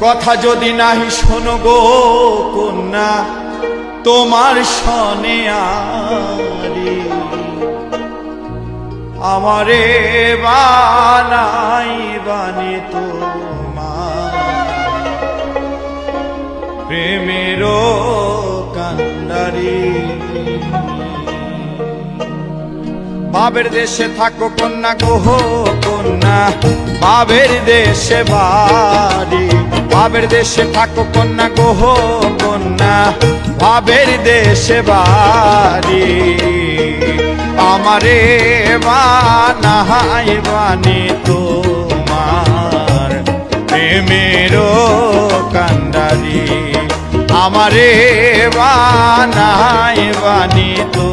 কথা যদি নাহি শোনো গো কন্যা তোমার শনে আরে আমারে বানাই বানি তোমার প্রেমেরও কান্ডারি। বাবের দেশে থাকো কন্যা গো কন্যা বাবের দেশে বাড়ি, বাবের দেশে থাকো কন্যা গো কন্যা বাবের দেশে বাড়ি আমারে বানাই বানি তোমার প্রেমেরও কান্ডারি আমারে বানাই বানি তো